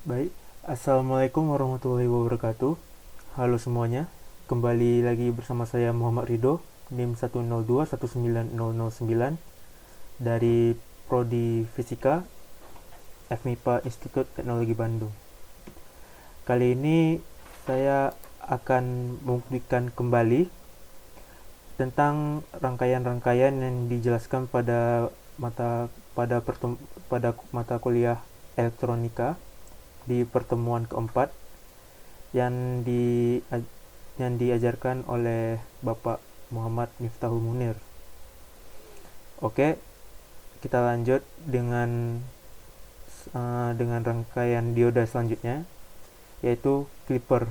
Baik, Assalamualaikum warahmatullahi wabarakatuh. Halo semuanya, kembali lagi bersama saya Muhammad Ridho, NIM 102 19009 dari Prodi Fisika FMIPA Institut Teknologi Bandung. Kali ini saya akan membuktikan kembali tentang rangkaian-rangkaian yang dijelaskan pada mata kuliah elektronika di pertemuan keempat yang diajarkan oleh Bapak Muhammad Miftahul Munir. Oke, kita lanjut dengan rangkaian dioda selanjutnya, yaitu Clipper.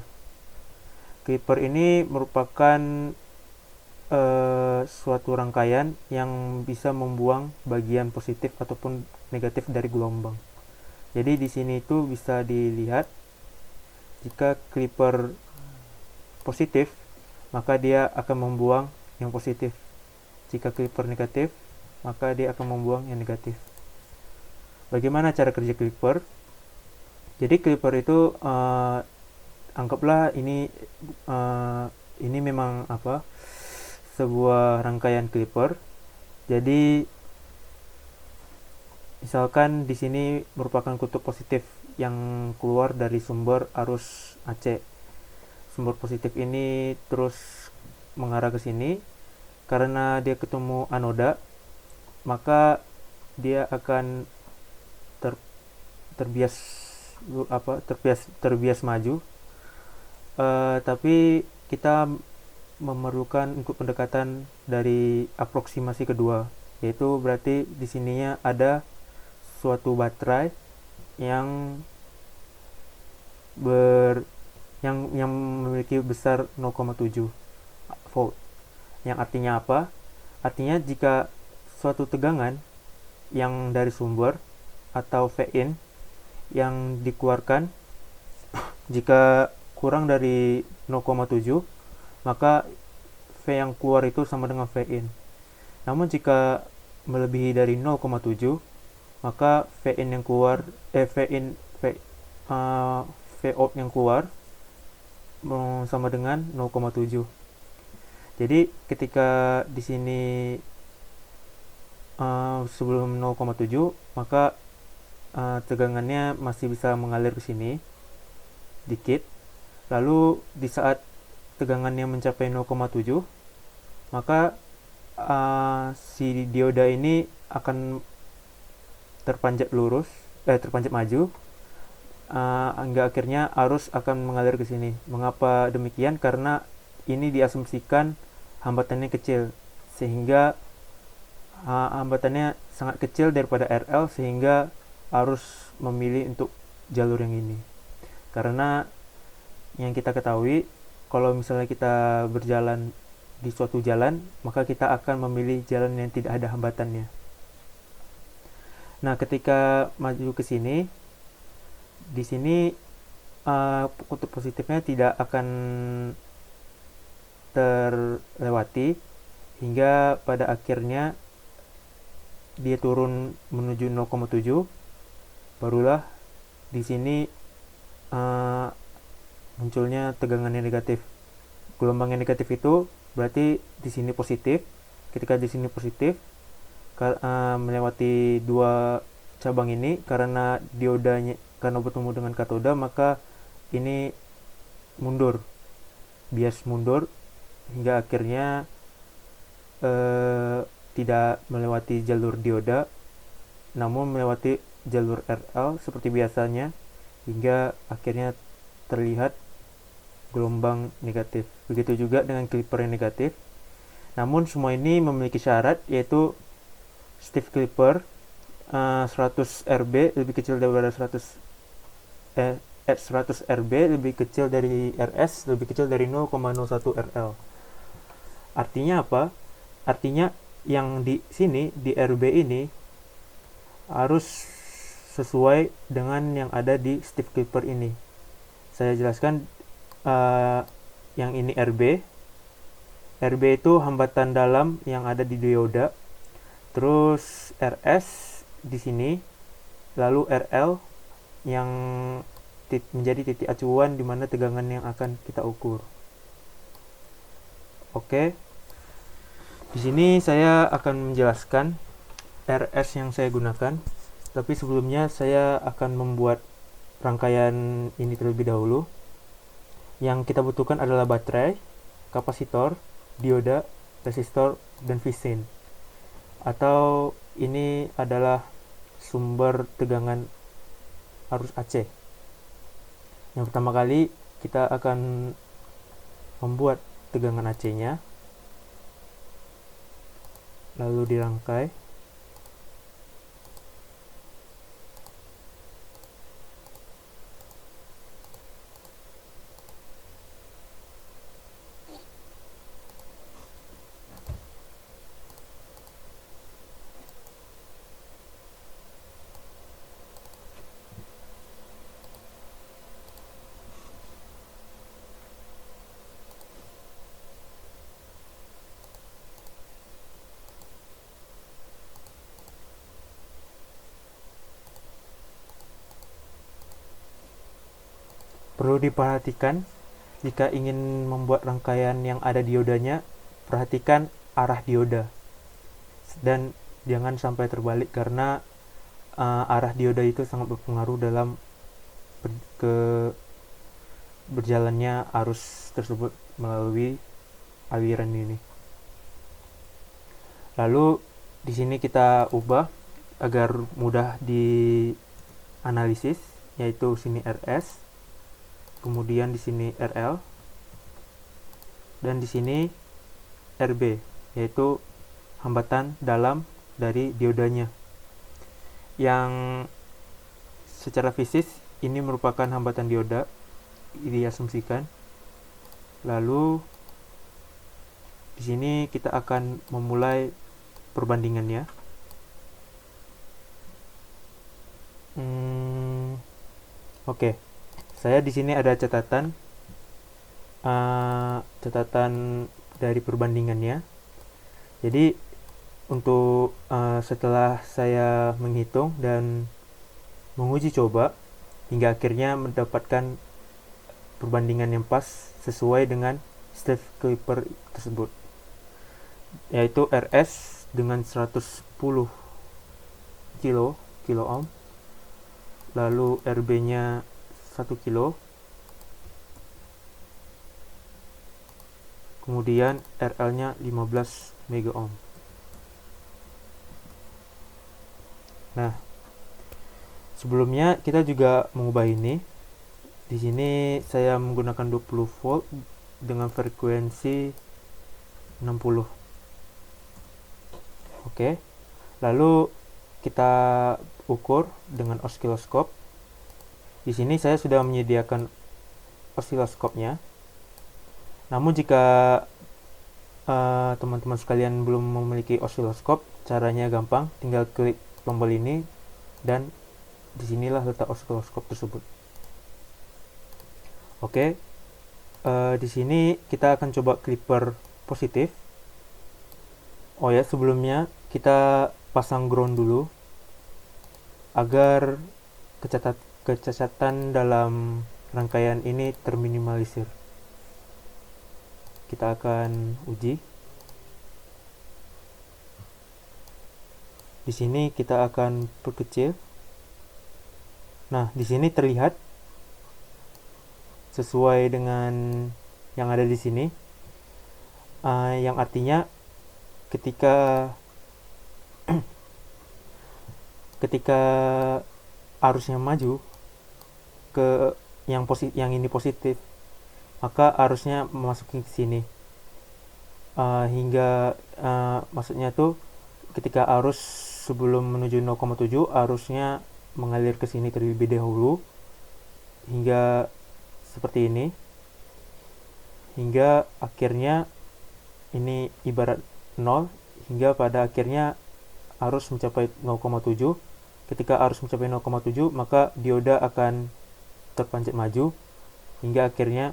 Clipper ini merupakan suatu rangkaian yang bisa membuang bagian positif ataupun negatif dari gelombang. Jadi di sini itu bisa dilihat jika Clipper positif, maka dia akan membuang yang positif. Jika Clipper negatif, maka dia akan membuang yang negatif. Bagaimana cara kerja Clipper? Jadi Clipper itu anggaplah ini memang sebuah rangkaian Clipper. Jadi misalkan di sini merupakan kutub positif yang keluar dari sumber arus AC. Sumber positif ini terus mengarah ke sini. Karena dia ketemu anoda, maka dia akan terbias terbias maju. Tapi kita memerlukan untuk pendekatan dari aproksimasi kedua, yaitu berarti di sininya ada suatu baterai yang memiliki besar 0,7 volt. Yang artinya apa? Artinya jika suatu tegangan yang dari sumber atau V-in yang dikeluarkan jika kurang dari 0,7, maka V yang keluar itu sama dengan V-in. Namun jika melebihi dari 0,7, maka V-in yang keluar V-out yang keluar sama dengan 0,7. Jadi ketika di sini sebelum 0,7, maka tegangannya masih bisa mengalir ke sini dikit. Lalu di saat tegangannya mencapai 0,7, maka si dioda ini akan terpanjat maju, hingga akhirnya arus akan mengalir ke sini. Mengapa demikian? Karena ini diasumsikan hambatannya kecil, sehingga hambatannya sangat kecil daripada RL, sehingga arus memilih untuk jalur yang ini. Karena yang kita ketahui, kalau misalnya kita berjalan di suatu jalan, maka kita akan memilih jalan yang tidak ada hambatannya. Nah, ketika maju ke sini, di sini kutub positifnya tidak akan terlewati hingga pada akhirnya dia turun menuju 0,7. Barulah di sini munculnya tegangan yang negatif. Gelombang yang negatif itu berarti di sini positif. Ketika di sini positif, melewati dua cabang ini, karena diodanya karena bertemu dengan katoda, maka ini mundur, bias mundur, hingga akhirnya tidak melewati jalur dioda, namun melewati jalur RL seperti biasanya, hingga akhirnya terlihat gelombang negatif. Begitu juga dengan Clipper yang negatif. Namun semua ini memiliki syarat, yaitu Steve Clipper 100 RB lebih kecil daripada 100 RB lebih kecil dari RS lebih kecil dari 0,01 RL. Artinya apa? Artinya yang di sini di RB ini harus sesuai dengan yang ada di Steve Clipper ini. Saya jelaskan, yang ini RB. RB itu hambatan dalam yang ada di dioda. Terus RS di sini, lalu RL yang menjadi titik acuan di mana tegangan yang akan kita ukur. Oke, di sini saya akan menjelaskan RS yang saya gunakan, tapi sebelumnya saya akan membuat rangkaian ini terlebih dahulu. Yang kita butuhkan adalah baterai, kapasitor, dioda, resistor, dan visin. Atau ini adalah sumber tegangan arus AC. Yang pertama kali kita akan membuat tegangan AC-nya, lalu dirangkai. Perlu diperhatikan jika ingin membuat rangkaian yang ada diodanya, perhatikan arah dioda dan jangan sampai terbalik karena arah dioda itu sangat berpengaruh dalam berjalannya arus tersebut melalui aliran ini. Lalu di sini kita ubah agar mudah dianalisis, yaitu sini RS, kemudian di sini RL, dan di sini RB, yaitu hambatan dalam dari diodanya. Yang secara fisik ini merupakan hambatan dioda, diasumsikan. Lalu di sini kita akan memulai perbandingannya. Oke. Saya di sini ada catatan dari perbandingannya. Jadi untuk setelah saya menghitung dan menguji coba hingga akhirnya mendapatkan perbandingan yang pas sesuai dengan step clipper tersebut, yaitu RS dengan 110 kilo ohm, lalu RB nya 1 kilo, kemudian RL nya 15 mega ohm. Nah, sebelumnya kita juga mengubah ini. Di sini saya menggunakan 20 volt dengan frekuensi 60. Oke. Lalu kita ukur dengan osiloskop. Di sini saya sudah menyediakan osiloskopnya. Namun jika teman-teman sekalian belum memiliki osiloskop, caranya gampang, tinggal klik tombol ini dan disinilah letak osiloskop tersebut. Oke, di sini kita akan coba clipper positif. Oh ya, sebelumnya kita pasang ground dulu agar kecacatan dalam rangkaian ini terminimalisir. Kita akan uji. Di sini kita akan perkecil. Nah, di sini terlihat sesuai dengan yang ada di sini, yang artinya ketika arusnya maju ke yang ini positif, maka arusnya memasuki ke sini, hingga maksudnya tuh ketika arus sebelum menuju 0,7 arusnya mengalir ke sini terlebih dahulu hingga seperti ini, hingga akhirnya ini ibarat 0, hingga pada akhirnya arus mencapai 0,7. Ketika arus mencapai 0,7 maka dioda akan terpanjat maju hingga akhirnya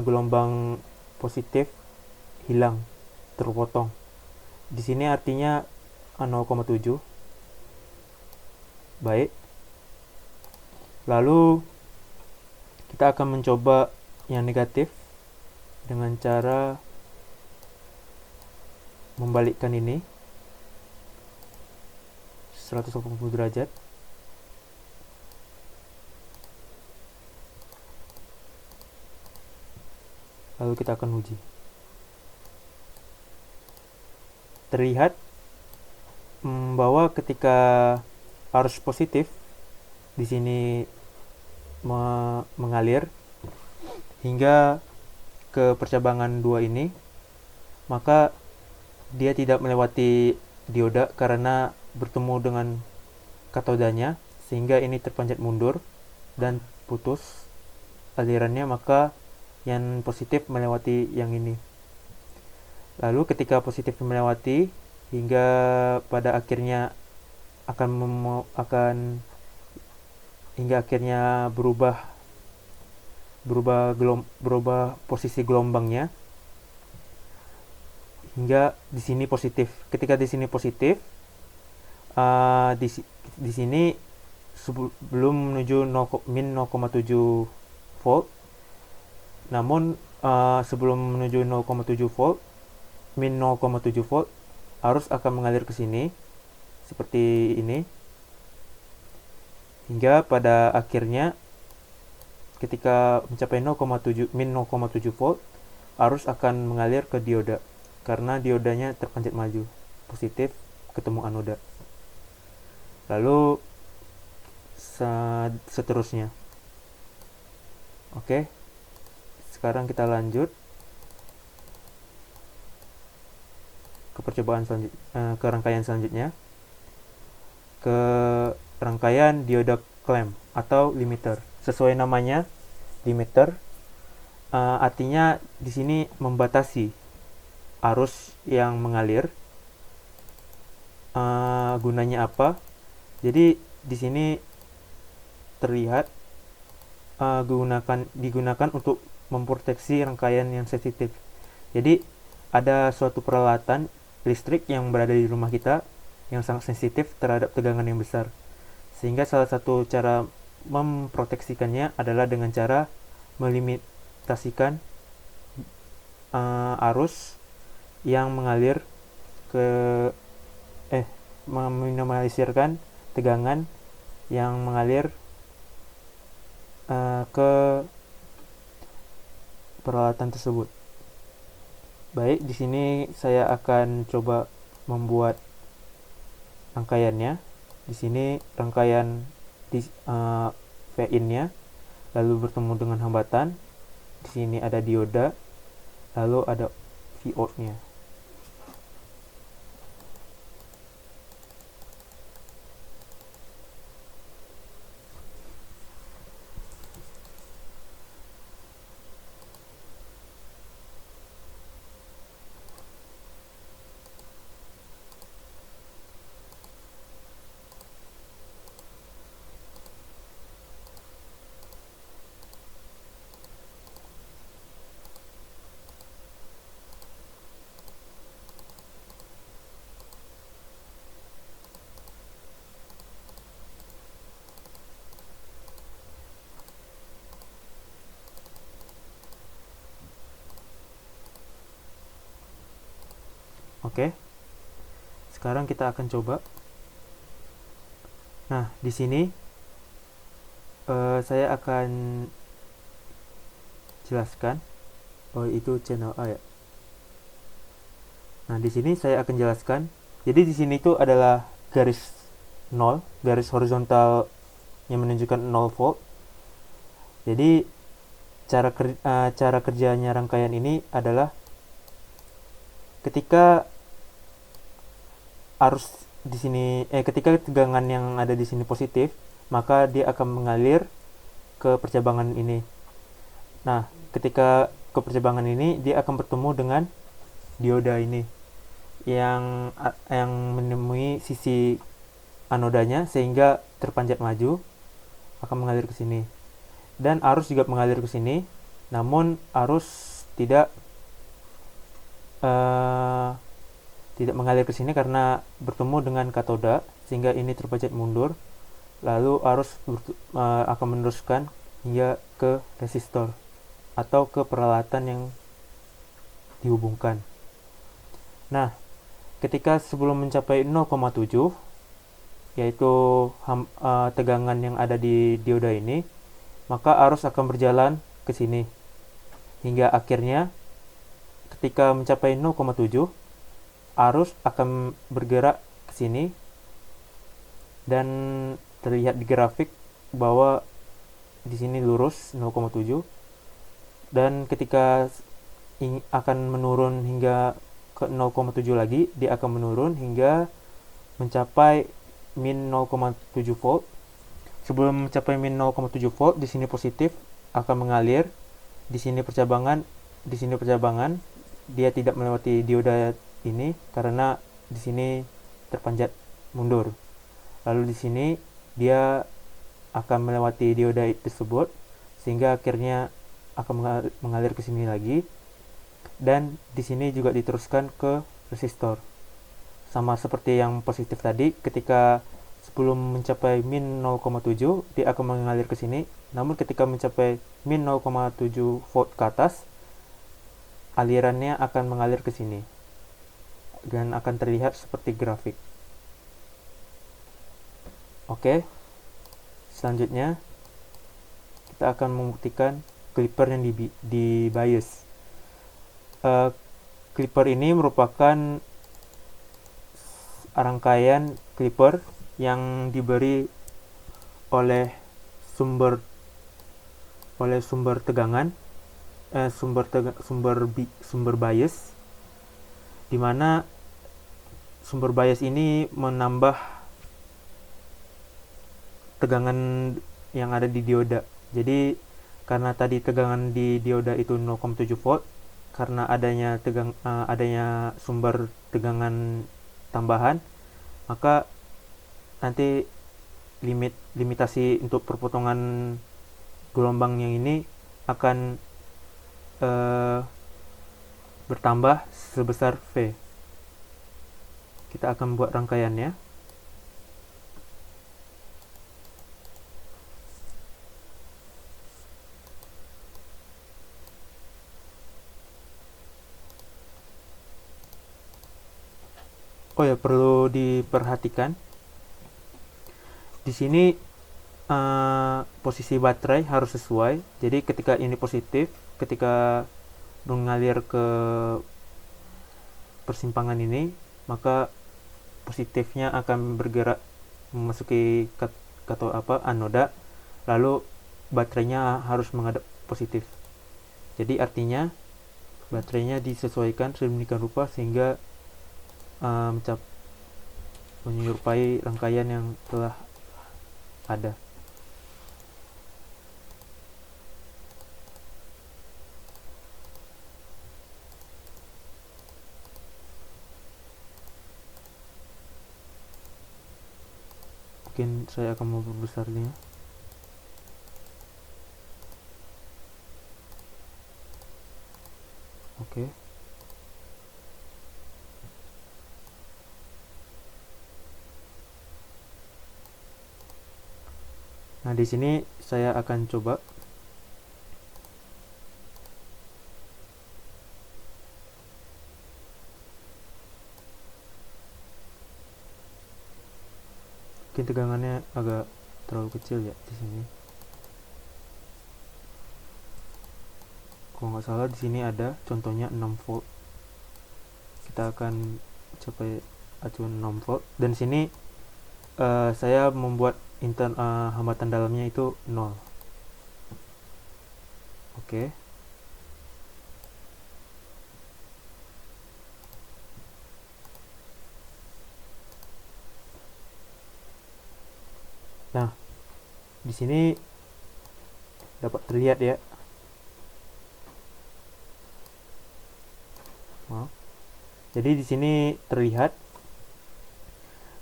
gelombang positif hilang, terpotong. Di sini artinya 0,7. Baik. Lalu kita akan mencoba yang negatif dengan cara membalikkan ini 180 derajat. Lalu kita akan uji. Terlihat bahwa ketika arus positif di sini mengalir hingga ke percabangan 2 ini, maka dia tidak melewati dioda karena bertemu dengan katodanya, sehingga ini terpanjat mundur dan putus alirannya, maka yang positif melewati yang ini. Lalu ketika positif melewati hingga pada akhirnya hingga akhirnya berubah posisi gelombangnya hingga di sini positif. Ketika di sini positif, di sini sebelum menuju min 0,7 volt. Namun sebelum menuju 0,7 volt, min 0,7 volt, arus akan mengalir ke sini seperti ini. Hingga pada akhirnya ketika mencapai min 0,7 volt, arus akan mengalir ke dioda karena diodanya terpanjat maju, positif ketemu anoda. Lalu seterusnya. Oke. Sekarang kita lanjut ke percobaan ke rangkaian selanjutnya, ke rangkaian dioda clamp atau limiter. Sesuai namanya, limiter artinya di sini membatasi arus yang mengalir. Gunanya apa? Jadi di sini terlihat digunakan untuk memproteksi rangkaian yang sensitif. Jadi ada suatu peralatan listrik yang berada di rumah kita yang sangat sensitif terhadap tegangan yang besar. Sehingga salah satu cara memproteksikannya adalah dengan cara melimitasikan arus yang mengalir meminimalisirkan tegangan yang mengalir ke peralatan tersebut. Baik, di sini saya akan coba membuat rangkaiannya. Di sini rangkaian V-in-nya, lalu bertemu dengan hambatan. Di sini ada dioda, lalu ada V-out-nya. Oke. Sekarang kita akan coba. Nah, di sini saya akan jelaskan. Oh, itu channel A ya. Nah, di sini saya akan jelaskan. Jadi di sini itu adalah garis 0, garis horizontal yang menunjukkan 0 volt. Jadi cara kerjanya rangkaian ini adalah ketika arus di sini ketika tegangan yang ada di sini positif, maka dia akan mengalir ke percabangan ini. Nah, ketika ke percabangan ini dia akan bertemu dengan dioda ini yang menemui sisi anodanya sehingga terpanjat maju, akan mengalir ke sini. Dan arus juga mengalir ke sini, namun arus tidak mengalir ke sini karena bertemu dengan katoda sehingga ini terpanjat mundur, lalu arus akan meneruskan hingga ke resistor atau ke peralatan yang dihubungkan. Nah, ketika sebelum mencapai 0,7, yaitu tegangan yang ada di dioda ini, maka arus akan berjalan ke sini hingga akhirnya ketika mencapai 0,7, arus akan bergerak ke sini dan terlihat di grafik bahwa di sini lurus 0,7, dan ketika akan menurun hingga ke 0,7 lagi, dia akan menurun hingga mencapai min 0,7 volt. Sebelum mencapai min 0,7 volt, di sini positif akan mengalir, di sini percabangan, dia tidak melewati dioda ini karena di sini terpanjat mundur. Lalu di sini dia akan melewati dioda tersebut sehingga akhirnya akan mengalir ke sini lagi, dan di sini juga diteruskan ke resistor. Sama seperti yang positif tadi, ketika sebelum mencapai min 0,7 dia akan mengalir ke sini, namun ketika mencapai min 0,7 volt ke atas, alirannya akan mengalir ke sini dan akan terlihat seperti grafik. Oke, selanjutnya kita akan membuktikan clipper yang di bias. Clipper ini merupakan rangkaian clipper yang diberi oleh sumber tegangan, sumber bias, di mana sumber bias ini menambah tegangan yang ada di dioda. Jadi karena tadi tegangan di dioda itu 0,7 volt, karena adanya sumber tegangan tambahan, maka nanti limitasi untuk perpotongan gelombang yang ini akan bertambah sebesar V. Kita akan buat rangkaiannya. Oh ya, perlu diperhatikan di sini posisi baterai harus sesuai. Jadi ketika ini positif, ketika mengalir ke persimpangan ini, maka positifnya akan bergerak memasuki anoda, lalu baterainya harus menghadap positif. Jadi artinya baterainya disesuaikan sedemikian rupa sehingga menyerupai rangkaian yang telah ada. Mungkin saya akan memperbesarnya. Oke. Nah, di sini saya akan coba mungkin tegangannya agak terlalu kecil ya di sini. Kalau nggak salah di sini ada contohnya 6 volt. Kita akan capai acuan 6 volt, dan sini saya membuat hambatan dalamnya itu 0. Oke. Nah, di sini dapat terlihat ya. Maaf. Jadi di sini terlihat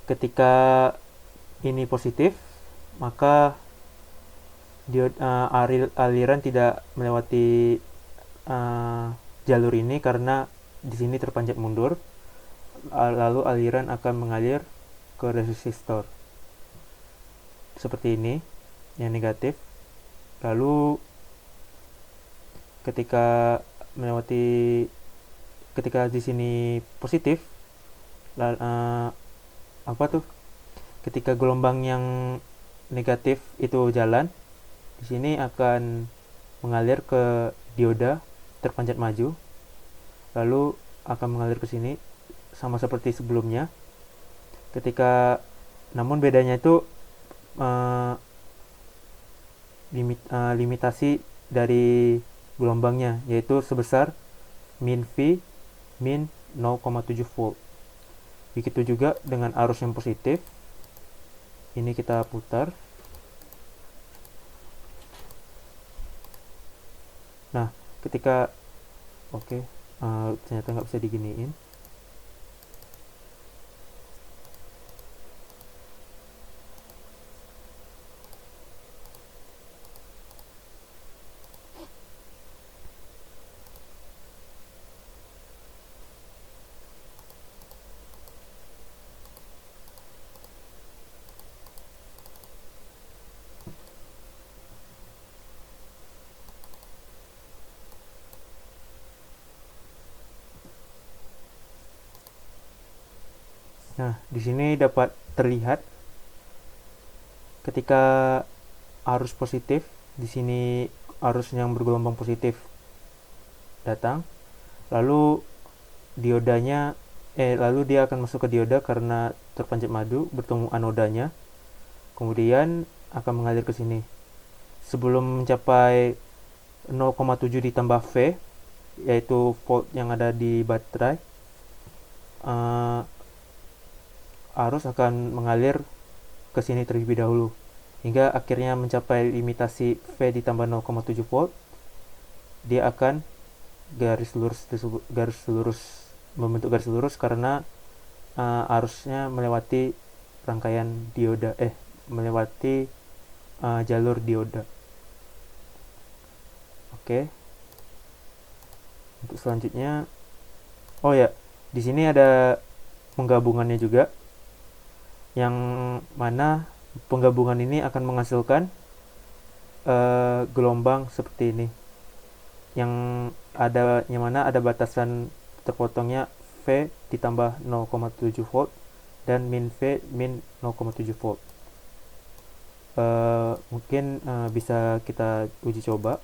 ketika ini positif, maka aliran tidak melewati jalur ini karena di sini terpanjat mundur, lalu aliran akan mengalir ke resistor. seperti ini yang negatif. Lalu ketika di sini positif, ketika gelombang yang negatif itu jalan, di sini akan mengalir ke dioda terpanjat maju, lalu akan mengalir ke sini sama seperti sebelumnya. Namun bedanya itu limitasi dari gelombangnya, yaitu sebesar min V min 0,7 volt. Begitu juga dengan arus yang positif. Ini kita putar. Nah, ternyata nggak bisa diginiin. Nah, di sini dapat terlihat ketika arus positif, di sini arus yang bergelombang positif datang, lalu lalu dia akan masuk ke dioda karena terpanjat madu bertemu anodanya, kemudian akan mengalir ke sini. Sebelum mencapai 0,7 ditambah V, yaitu volt yang ada di baterai, arus akan mengalir ke sini terlebih dahulu hingga akhirnya mencapai limitasi V ditambah 0,7 volt. Dia akan membentuk garis lurus karena arusnya melewati jalur dioda. Oke. Untuk selanjutnya, di sini ada penggabungannya juga, yang mana penggabungan ini akan menghasilkan gelombang seperti ini, yang mana ada batasan terpotongnya V ditambah 0,7 volt dan min V min 0,7 volt. Mungkin bisa kita uji coba.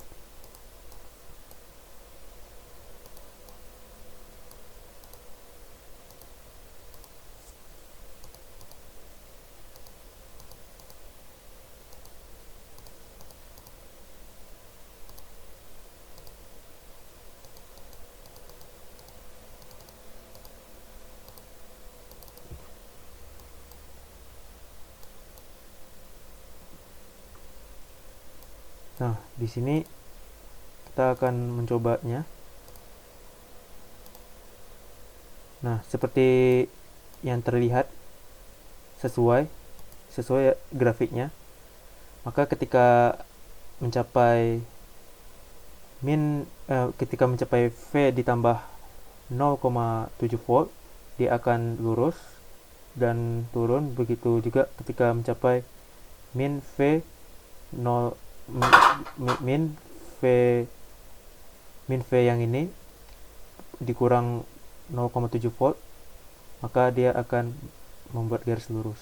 Nah, di sini kita akan mencobanya. Nah, seperti yang terlihat sesuai grafiknya. Maka ketika mencapai V ditambah 0,7 volt, dia akan lurus dan turun. Begitu juga ketika mencapai min V yang ini dikurang 0,7 volt, maka dia akan membuat garis lurus.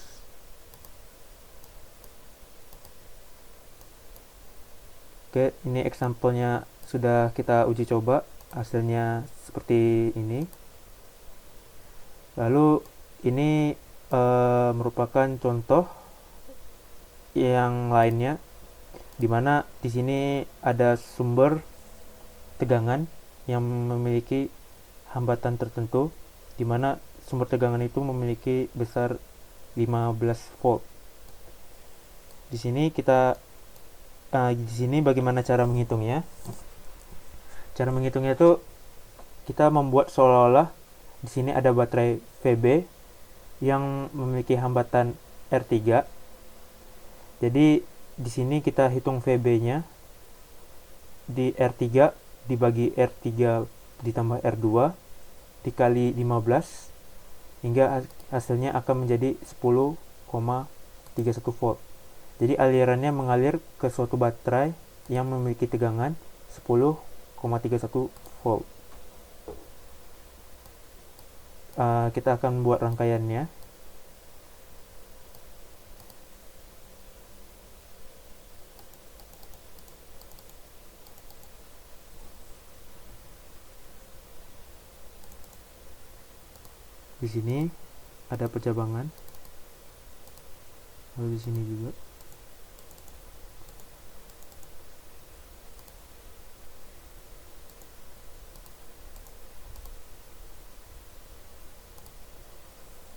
Oke, ini example-nya sudah kita uji coba, hasilnya seperti ini. Lalu ini merupakan contoh yang lainnya, dimana di sini ada sumber tegangan yang memiliki hambatan tertentu, dimana sumber tegangan itu memiliki besar 15 volt. Di sini bagaimana cara menghitungnya? Cara menghitungnya itu kita membuat seolah-olah di sini ada baterai VB yang memiliki hambatan R3. Jadi di sini kita hitung VB-nya di R3 dibagi R3 ditambah R2 dikali 15 hingga hasilnya akan menjadi 10,31 volt. Jadi alirannya mengalir ke suatu baterai yang memiliki tegangan 10,31 volt. Kita akan buat rangkaiannya. Di sini ada percabangan, lalu di sini juga.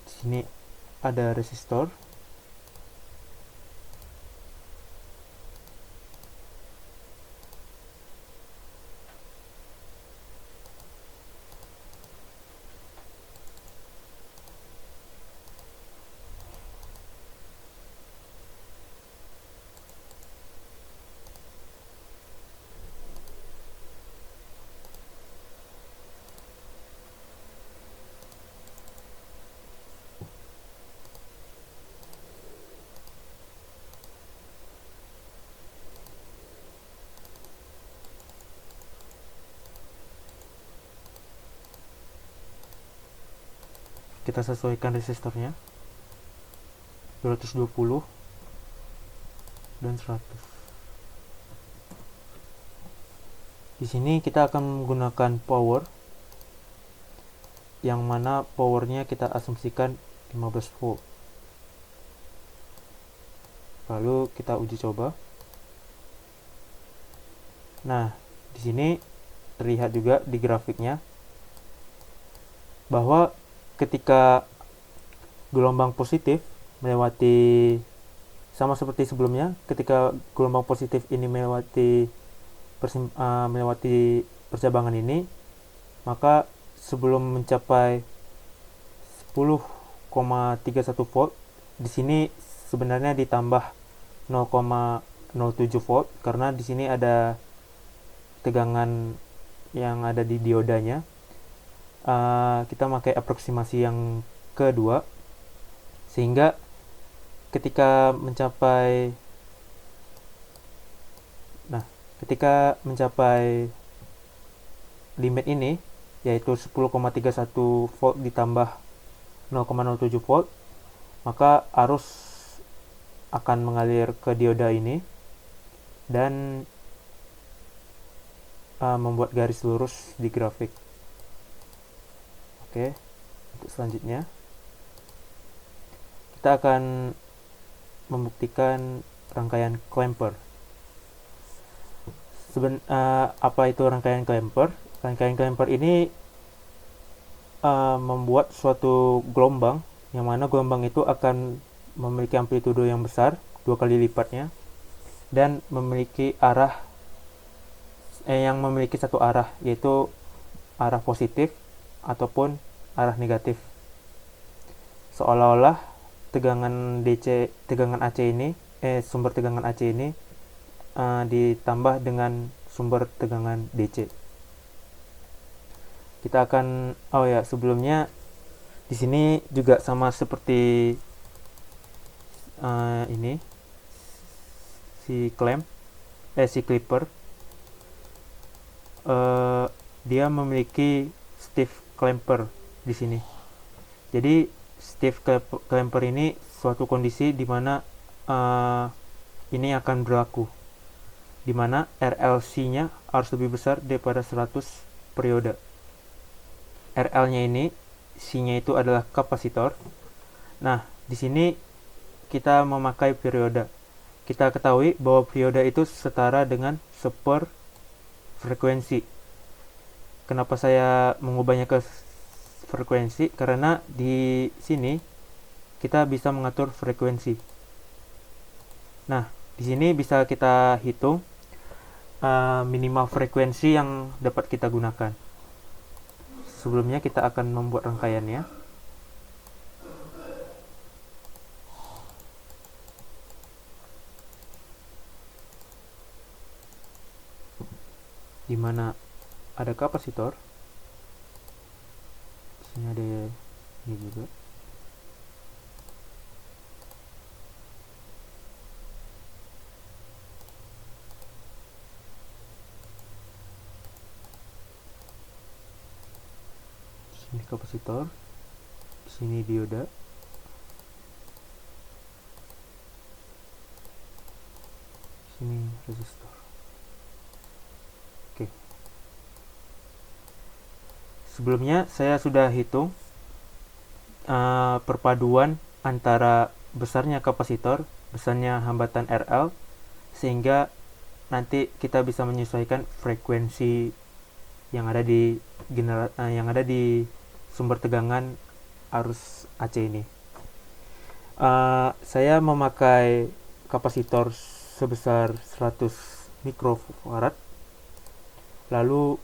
Di sini ada resistor. Kita sesuaikan resistornya 220 dan 100. Di sini kita akan menggunakan power, yang mana powernya kita asumsikan 15 volt. Lalu kita uji coba. Nah, di sini terlihat juga di grafiknya bahwa ketika gelombang positif melewati, sama seperti sebelumnya, ketika gelombang positif ini melewati percabangan ini, maka sebelum mencapai 10,31 volt, di sini sebenarnya ditambah 0,07 volt karena di sini ada tegangan yang ada di diodanya. Kita pakai aproksimasi yang kedua, sehingga ketika mencapai limit ini, yaitu 10,31 volt ditambah 0,07 volt, maka arus akan mengalir ke dioda ini dan membuat garis lurus di grafik. Oke, untuk selanjutnya kita akan membuktikan rangkaian clamper. Apa itu rangkaian clamper? Rangkaian clamper ini membuat suatu gelombang, yang mana gelombang itu akan memiliki amplitudo yang besar, 2 kali lipatnya, dan memiliki satu arah, yaitu arah positif ataupun arah negatif. Seolah-olah sumber tegangan AC ini ditambah dengan sumber tegangan DC. Kita akan sebelumnya di sini juga sama seperti ini si clipper, dia memiliki stiff clamper di sini. Jadi stiff clamper ini suatu kondisi di mana ini akan berlaku, di mana RLC-nya harus lebih besar daripada 100 periode. RL-nya ini, C-nya itu adalah kapasitor. Nah, di sini kita memakai periode. Kita ketahui bahwa periode itu setara dengan seper frekuensi. Kenapa saya mengubahnya ke frekuensi? Karena di sini kita bisa mengatur frekuensi. Nah, di sini bisa kita hitung minimal frekuensi yang dapat kita gunakan. Sebelumnya kita akan membuat rangkaiannya. Di mana ada kapasitor. Di sini ada ini juga. kapasitor, di sini dioda, di sini resistor. Oke. Sebelumnya saya sudah hitung perpaduan antara besarnya kapasitor, besarnya hambatan RL, sehingga nanti kita bisa menyesuaikan frekuensi yang ada di sumber tegangan arus AC ini. Saya memakai kapasitor sebesar 100 mikrofarad. Lalu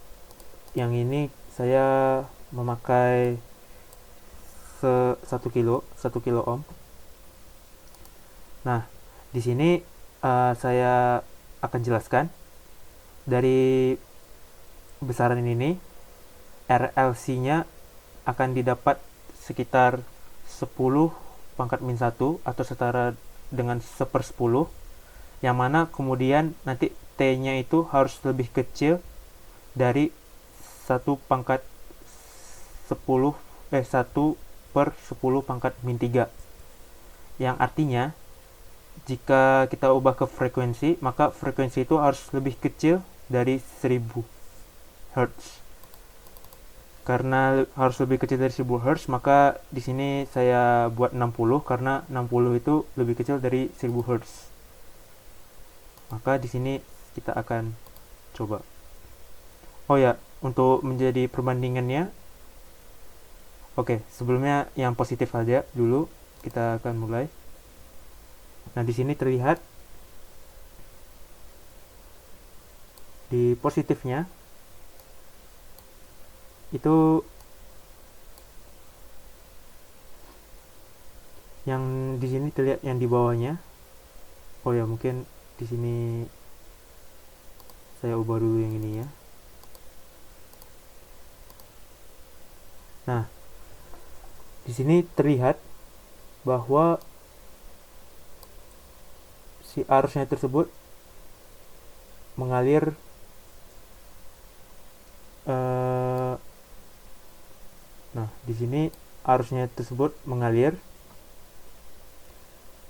yang ini saya memakai 1 kilo ohm. Nah, di sini saya akan jelaskan dari besaran ini RLC-nya akan didapat sekitar 10 pangkat min 1 atau setara dengan 1/10, yang mana kemudian nanti T-nya itu harus lebih kecil dari 1 pangkat 1/10 pangkat min 3, yang artinya jika kita ubah ke frekuensi, maka frekuensi itu harus lebih kecil dari 1000 Hz. Karena harus lebih kecil dari 1000 Hz, maka di sini saya buat 60 karena 60 itu lebih kecil dari 1000 Hz. Maka di sini kita akan coba. Oh ya, untuk menjadi perbandingannya, oke, sebelumnya yang positif aja dulu, kita akan mulai. Nah, di sini terlihat di positifnya itu yang di sini terlihat yang di bawahnya. Oh ya, mungkin di sini saya ubah dulu yang ini ya. Nah, di sini terlihat bahwa si arusnya tersebut mengalir nah, di sini arusnya tersebut mengalir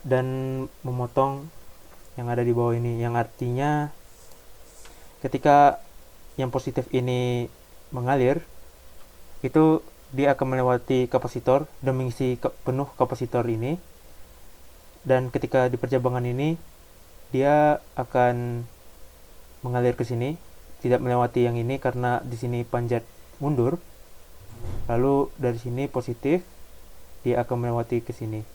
dan memotong yang ada di bawah ini, yang artinya ketika yang positif ini mengalir, itu dia akan melewati kapasitor dan mengisi penuh kapasitor ini, dan ketika di percabangan ini dia akan mengalir ke sini, tidak melewati yang ini karena di sini panjat mundur. Lalu dari sini positif, dia akan melewati ke sini.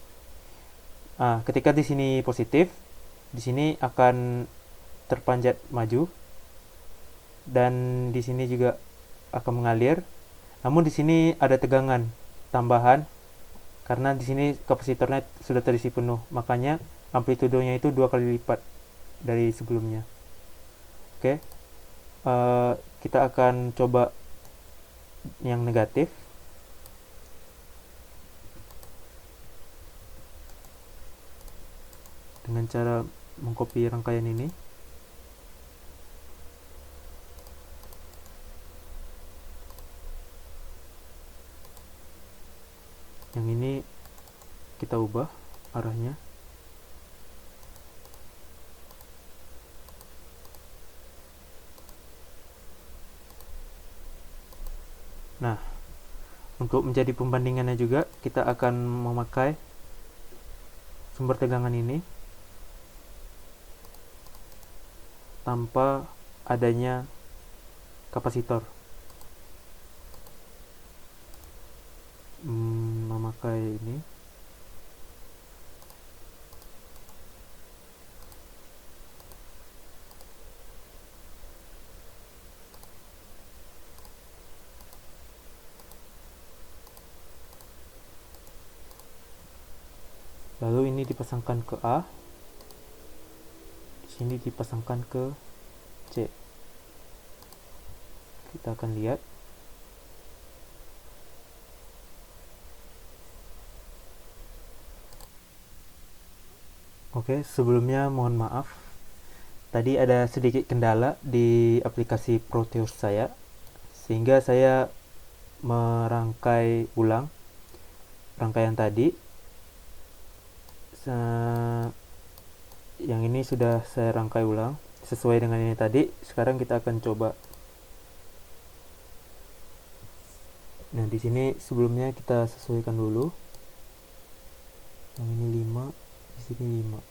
Ketika di sini positif, di sini akan terpanjat maju, dan di sini juga akan mengalir. Namun di sini ada tegangan tambahan karena di sini kapasitornya sudah terisi penuh, makanya amplitudenya itu 2 kali lipat dari sebelumnya. Oke, kita akan coba yang negatif. Dengan cara mengcopy rangkaian ini. Yang ini kita ubah arahnya. Nah, untuk menjadi pembandingannya juga kita akan memakai sumber tegangan ini tanpa adanya kapasitor. Memakai ini. Lalu ini dipasangkan ke A. Di sini dipasangkan ke C. Kita akan lihat. Oke, sebelumnya mohon maaf. Tadi ada sedikit kendala di aplikasi Proteus saya, sehingga saya merangkai ulang rangkaian tadi. Yang ini sudah saya rangkai ulang sesuai dengan ini tadi. Sekarang kita akan coba. Nah, di sini sebelumnya kita sesuaikan dulu. Yang ini 5, di sini 5.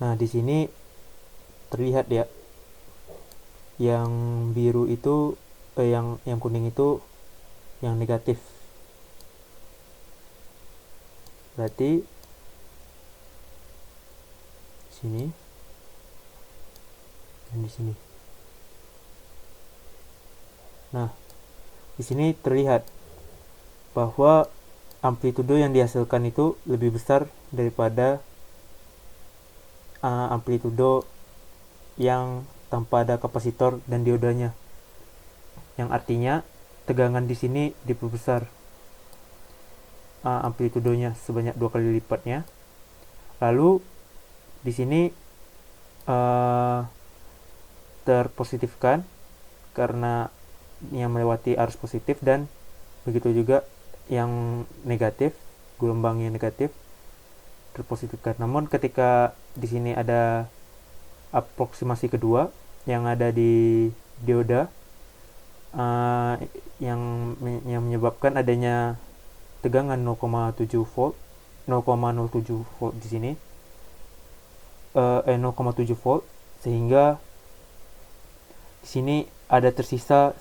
Nah, di sini terlihat ya. Yang biru itu yang kuning itu yang negatif. Berarti sini dan di sini. Nah, di sini terlihat bahwa amplitudo yang dihasilkan itu lebih besar daripada amplitudo yang tanpa ada kapasitor dan diodanya. Yang artinya tegangan di sini diperbesar amplitudonya sebanyak 2 kali lipatnya. Lalu di sini terpositifkan karena yang melewati arus positif, dan begitu juga yang negatif, gelombang yang negatif terpositifkan. Namun ketika di sini ada aproksimasi kedua yang ada di dioda yang menyebabkan adanya tegangan 0,7 volt 0,07 volt di sini 0,7 volt, sehingga di sini ada tersisa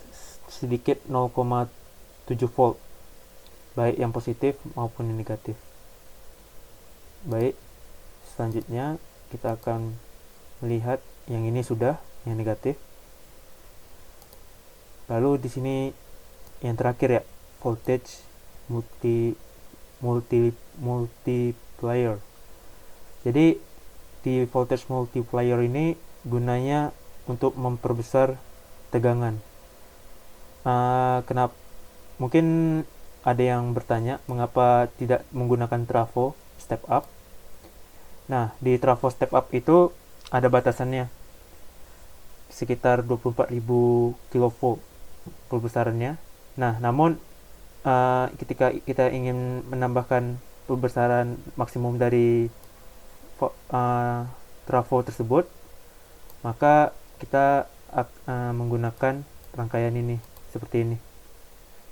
sedikit 0,7 volt baik yang positif maupun yang negatif. Baik, selanjutnya kita akan melihat yang ini sudah yang negatif. Lalu di sini yang terakhir ya, voltage multiplier. Jadi di voltage multiplier ini gunanya untuk memperbesar tegangan. Kenapa? Mungkin ada yang bertanya mengapa tidak menggunakan trafo step up. Nah, di trafo step up itu ada batasannya sekitar 24.000 kV perbesarannya. Nah, namun ketika kita ingin menambahkan perbesaran maksimum dari trafo tersebut, maka kita menggunakan rangkaian ini seperti ini.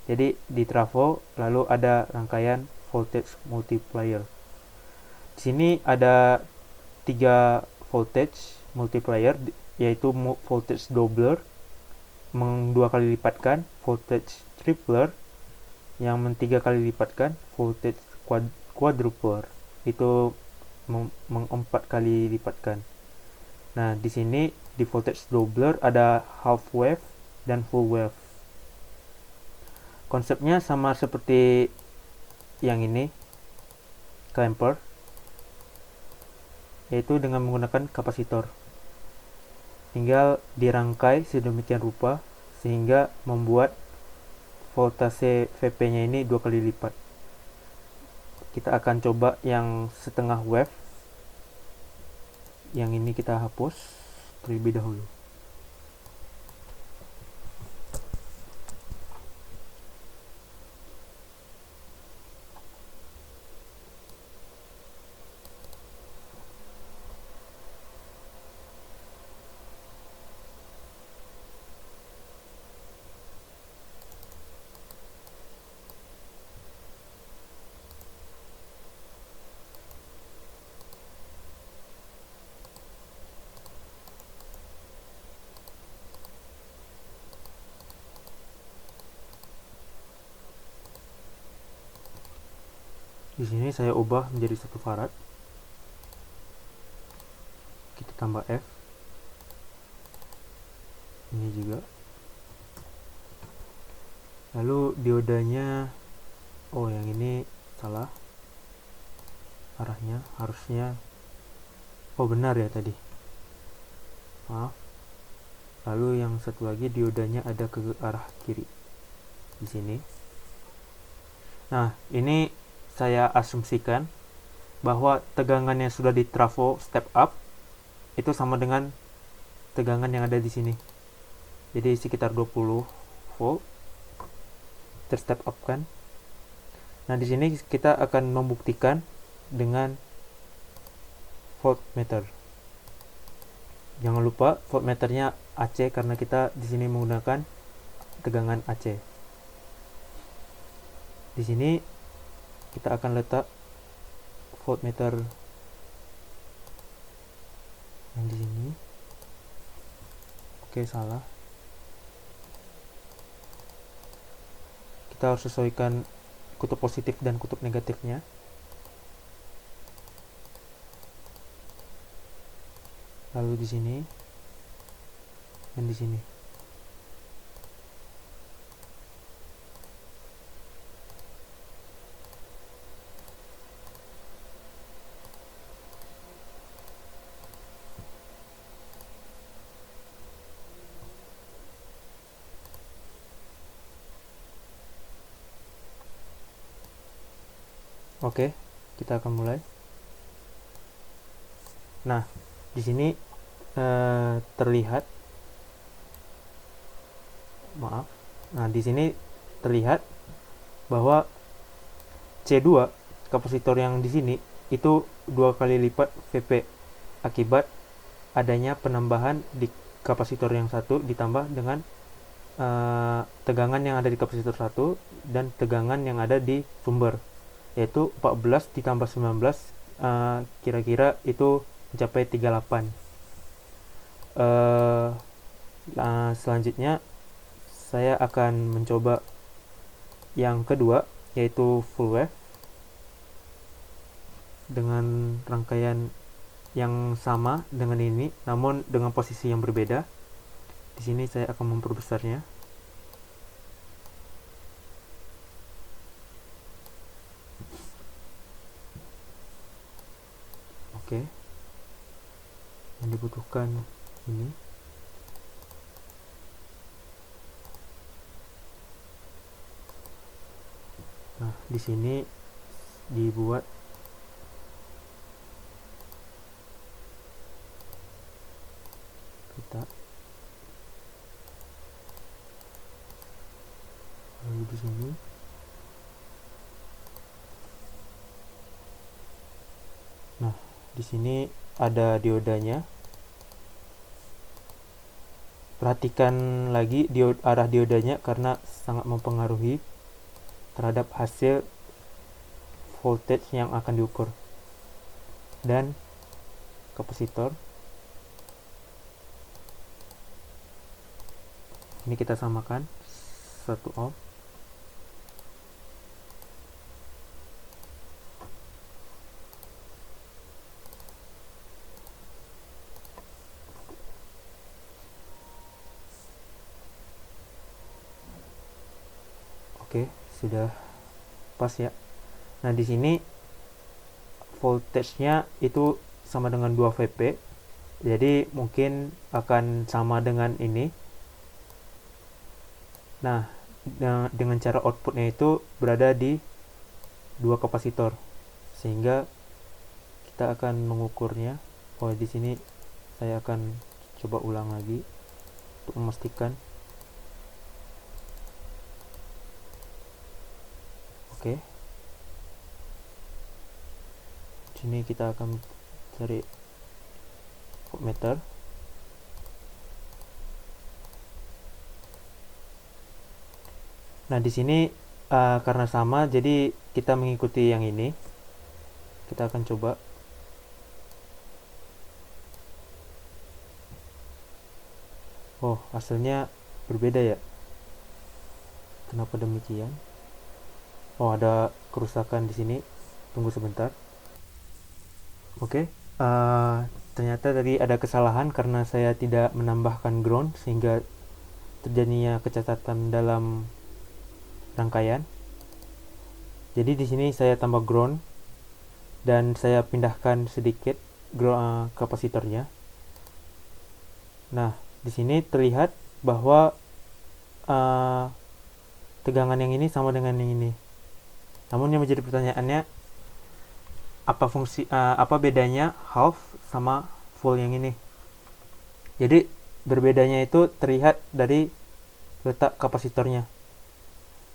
Jadi di trafo lalu ada rangkaian voltage multiplier. Di sini ada 3 voltage multiplier, yaitu voltage doubler meng-2 kali lipatkan, voltage tripler yang men-3 kali lipatkan, voltage quadrupler itu meng-4 kali lipatkan. Nah, di sini di voltage doubler ada half wave dan full wave. Konsepnya sama seperti yang ini, clamper, yaitu dengan menggunakan kapasitor. Tinggal dirangkai sedemikian rupa sehingga membuat voltase VP-nya ini 2 kali lipat. Kita akan coba yang setengah wave. Yang ini kita hapus terlebih dahulu. Di sini saya ubah menjadi 1 farad. Kita tambah F. Ini juga. Lalu diodanya, oh yang ini salah arahnya, harusnya benar ya tadi, maaf. Lalu yang satu lagi diodanya ada ke arah kiri di sini. Nah, ini saya asumsikan bahwa tegangan yang sudah di trafo step up itu sama dengan tegangan yang ada di sini, jadi sekitar 20 volt terstep up kan. Nah, di sini kita akan membuktikan dengan voltmeter. Jangan lupa voltmeternya AC karena kita di sini menggunakan tegangan AC. Di sini kita akan letak voltmeter yang di sini. Oke, salah. Kita harus sesuaikan kutub positif dan kutub negatifnya. Lalu di sini dan di sini. Oke, kita akan mulai. Nah, di sini terlihat, maaf. Nah, di sini terlihat bahwa C2 kapasitor yang di sini itu 2 kali lipat VP akibat adanya penambahan di kapasitor yang satu ditambah dengan tegangan yang ada di kapasitor 1 dan tegangan yang ada di sumber, yaitu 14 ditambah 19 kira-kira itu mencapai 38. Selanjutnya saya akan mencoba yang kedua, yaitu full wave dengan rangkaian yang sama dengan ini namun dengan posisi yang berbeda. Di sini saya akan memperbesarnya. Oke. Yang dibutuhkan ini. Nah, di sini dibuat kita lalu di sini nah di sini ada diodanya. Perhatikan lagi arah diodanya karena sangat mempengaruhi terhadap hasil voltage yang akan diukur. Dan kapasitor ini kita samakan 1 ohm. Oke, sudah pas ya. Nah, di sini voltage-nya itu sama dengan 2 VP. Jadi mungkin akan sama dengan ini. Nah, dengan cara outputnya itu berada di 2 kapasitor. Sehingga kita akan mengukurnya. Oh, di sini saya akan coba ulang lagi untuk memastikan. Oke. Sini kita akan cari voltmeter. Nah, di sini karena sama, jadi kita mengikuti yang ini. Kita akan coba. Oh, hasilnya berbeda ya. Kenapa demikian? Oh, ada kerusakan di sini. Tunggu sebentar. Oke, ternyata tadi ada kesalahan karena saya tidak menambahkan ground sehingga terjadinya kecacatan dalam rangkaian. Jadi di sini saya tambah ground dan saya pindahkan sedikit kapasitornya. Nah, di sini terlihat bahwa tegangan yang ini sama dengan yang ini. Namun yang menjadi pertanyaannya, apa bedanya half sama full yang ini? Jadi berbedanya itu terlihat dari letak kapasitornya.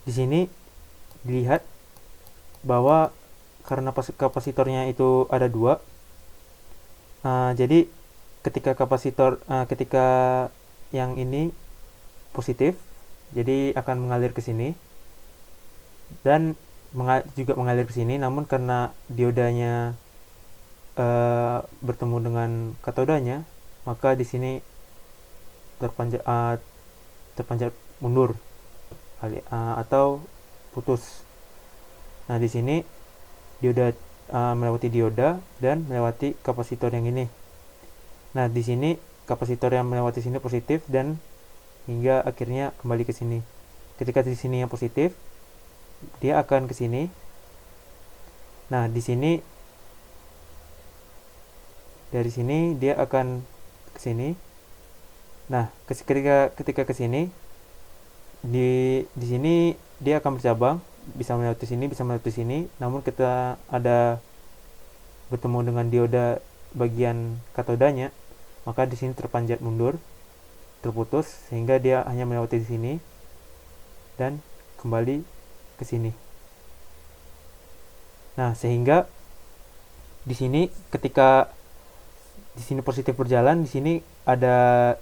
Di sini dilihat bahwa karena kapasitornya itu ada dua, jadi ketika yang ini positif, jadi akan mengalir ke sini dan juga mengalir ke sini. Namun karena diodanya bertemu dengan katodanya, maka di sini terpanjat mundur atau putus. Nah, di sini dioda melewati dioda dan melewati kapasitor yang ini. Nah, di sini kapasitor yang melewati sini positif dan hingga akhirnya kembali ke sini. Ketika di sini yang positif, dia akan ke sini. Nah, di sini dari sini dia akan ke sini. Nah, ketika ke sini di sini dia akan bercabang, bisa melewati sini, bisa melewati sini. Namun kita ada bertemu dengan dioda bagian katodanya, maka di sini terpanjat mundur, terputus sehingga dia hanya melewati di sini dan kembali ke sini. Nah, sehingga di sini ketika di sini positif berjalan, di sini ada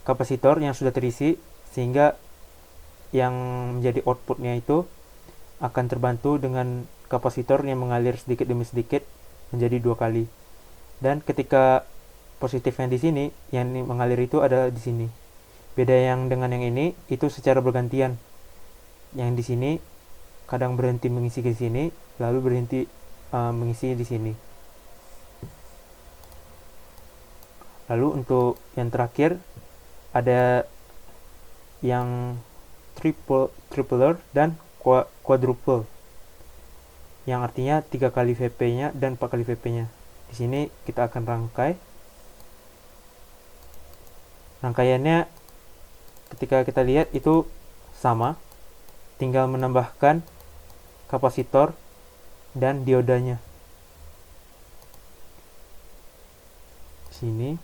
kapasitor yang sudah terisi, sehingga yang menjadi outputnya itu akan terbantu dengan kapasitor yang mengalir sedikit demi sedikit menjadi 2 kali. Dan ketika positifnya di sini, yang mengalir itu ada di sini. Beda yang dengan yang ini itu secara bergantian. Yang di sini kadang berhenti mengisi ke sini, lalu berhenti mengisi di sini. Lalu untuk yang terakhir ada yang tripler dan quadruple, yang artinya 3 kali VP-nya dan 4 kali VP-nya. Di sini kita akan rangkai. Rangkaiannya ketika kita lihat itu sama, tinggal menambahkan kapasitor dan diodanya. Sini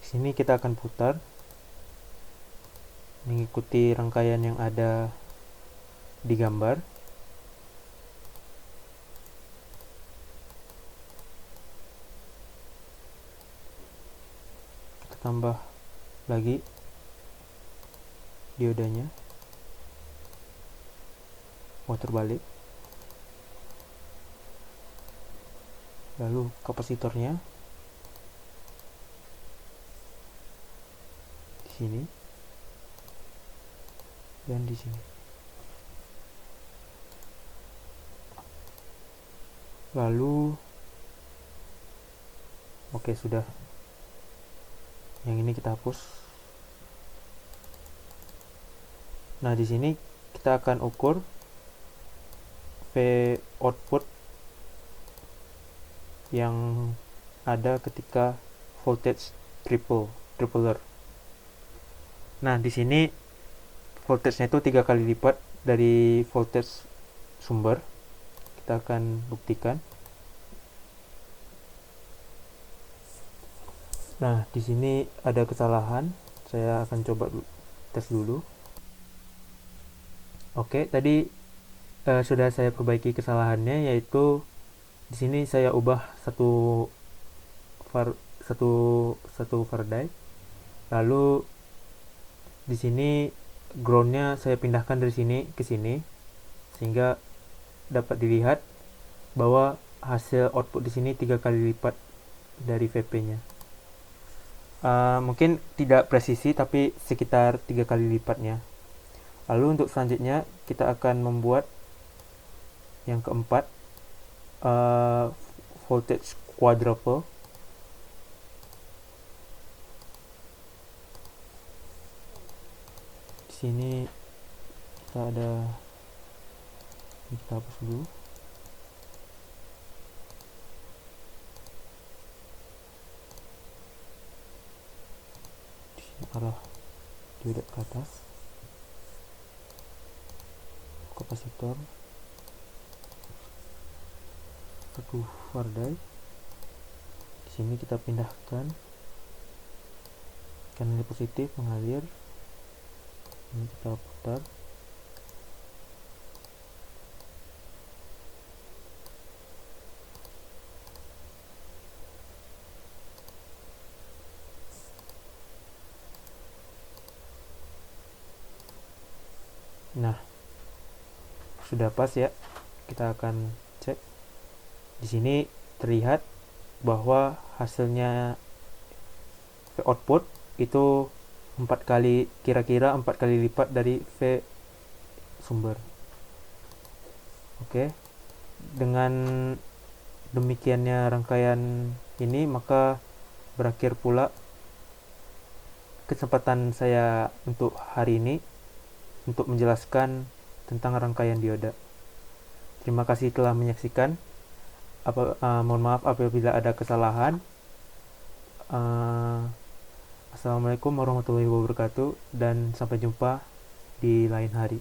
sini kita akan putar mengikuti rangkaian yang ada di gambar. Kita tambah lagi diodanya, putar balik, lalu kapasitornya di sini dan di sini. Lalu oke, sudah. Yang ini kita hapus. Nah, di sini kita akan ukur V output yang ada ketika voltage tripler. Nah, di sini voltage-nya itu 3 kali lipat dari voltage sumber. Kita akan buktikan. Nah, di sini ada kesalahan. Saya akan coba tes dulu. Oke, tadi sudah saya perbaiki kesalahannya, yaitu di sini saya ubah satu Faraday. Lalu di sini groundnya saya pindahkan dari sini ke sini, sehingga dapat dilihat bahwa hasil output di sini 3 kali lipat dari VP-nya. Mungkin tidak presisi, tapi sekitar 3 kali lipatnya. Lalu untuk selanjutnya kita akan membuat yang keempat, voltage quadruple. Di sini kita ada, ini kita hapus dulu. Di sini arah dioda ke atas, kapasitor, satu Faraday. Di sini kita pindahkan karena ini positif mengalir, ini kita putar. Nah, sudah pas ya. Kita akan cek. Di sini terlihat bahwa hasilnya output itu kira-kira 4 kali lipat dari V sumber. Oke. Dengan demikiannya rangkaian ini, maka berakhir pula kesempatan saya untuk hari ini untuk menjelaskan tentang rangkaian dioda. Terima kasih telah menyaksikan. Mohon maaf apabila ada kesalahan. Assalamualaikum warahmatullahi wabarakatuh, dan sampai jumpa di lain hari.